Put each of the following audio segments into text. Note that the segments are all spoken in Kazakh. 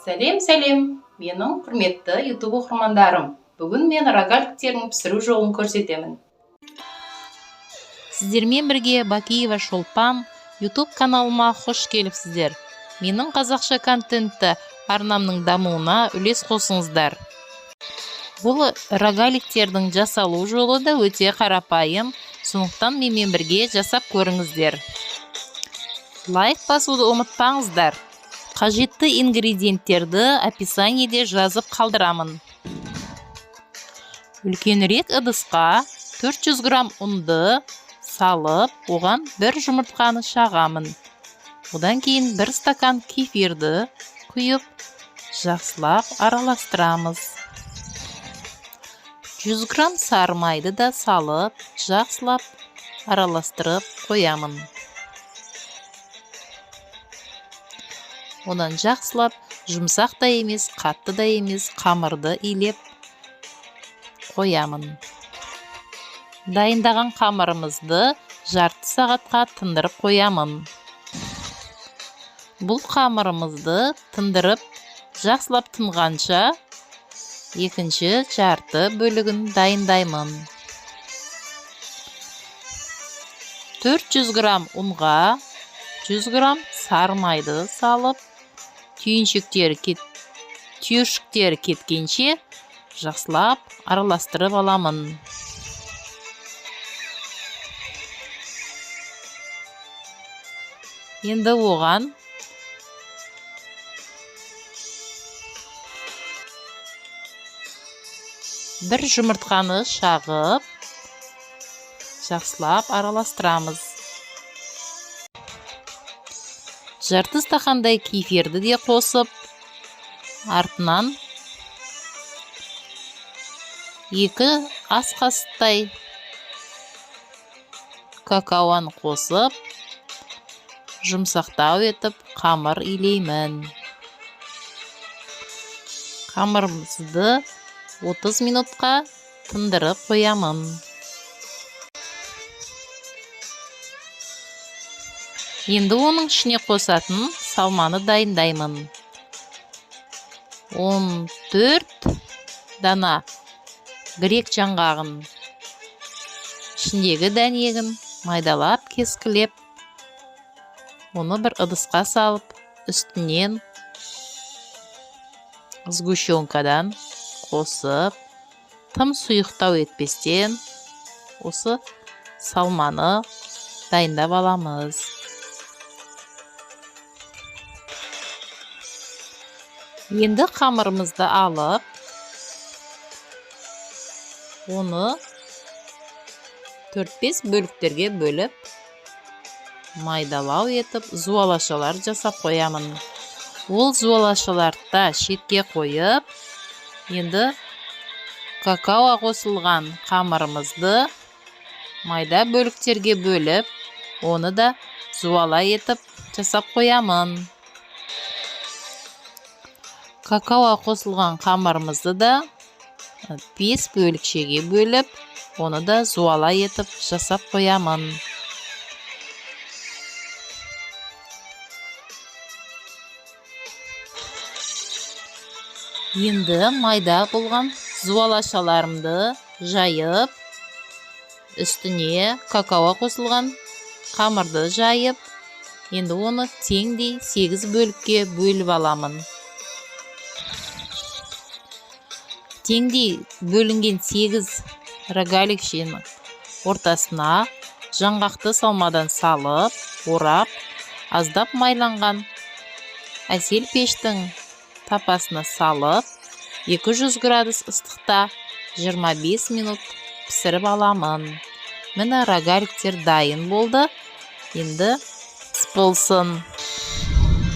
Сәлем, менің құрметті YouTube оқырмандарым. Бүгін мен рогаликтердің пісіру жолын көрсетемін. Сіздермен бірге Бакиева Шолпан YouTube каналыма қош келіпсіздер. Менің қазақша контентті арнамның дамуына үлес қосыңыздар. Бұл рогаликтердің жасалу жолы да өте қарапайым, сондықтан менімен бірге жасап көріңіздер. Лайк басуды ұмытпаңыздар. Қажетті ингредиенттерді описаниеде жазып қалдырамын. Үлкенірек ыдысқа 400 грамм ұнды салып, оған 1 жұмыртқаны шағамын. Одан кейін 1 стакан кефирді құйып, жақсылап араластырамыз. 100 грамм сары майды да салып, жақсылап араластырып қоямын. Одан жақсылап, жұмсақ та емес, қатты да емес, қамырды илеп қоямын. Дайындаған қамырымызды жарты сағатқа тындырып қоямын. Бұл қамырымызды тындырып, жақсылап тынғанша, екінші жарты бөлігін дайындаймын. 400 грамм ұнға 100 грамм сары майды салып, түйіршіктер кеткенше жақсылап араластырып аламын. Енді оған бір жұмыртқаны шағып, жақсылап араластырамыз. Жарты стақандай кефирді де қосып, артынан 2 ас қасықтай какаоны қосып, жұмсақтау етіп қамыр илеймін. Қамырымызды 30 минутқа тындырып қоямын. Енді оның ішіне қосатын салманы дайындаймын. 14 дана грек жаңғағын ішіндегі дәнегін майдалап кескілеп, оны бір ыдысқа салып, үстінен сгущенкадан қосып, тым сұйықтау етпестен осы салманы дайындап аламыз. Енді қамырымызды алып, оны 4-5 бөліктерге бөліп, майдалау етіп, зуалашалар жасап қоямын. Ол зуалашаларды шетке қойып, енді какао қосылған қамырымызды майда бөліктерге бөліп, оны да зуала етіп жасап қоямын. Какао қосылған қамырымызды да 5 бөлікшеге бөліп, оны да зуала етіп жасап қоямын. Енді майда болған зуалашаларымды жайып, үстіне какао қосылған қамырды жайып, енді оны теңдей 8 бөлікке бөліп аламын. Теңдей бөлінген 8 рогаликшенің ортасына жаңғақты салмадан салып, орап, аздап майланған әсел пештің тапасына салып, 200 градус ыстықта 25 минут пісіріп аламын. Міне рогаликтер дайын болды. Енді болсын.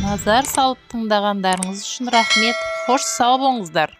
Назар салып тыңдағандарыңыз үшін рахмет. Қош сау болыңыздар.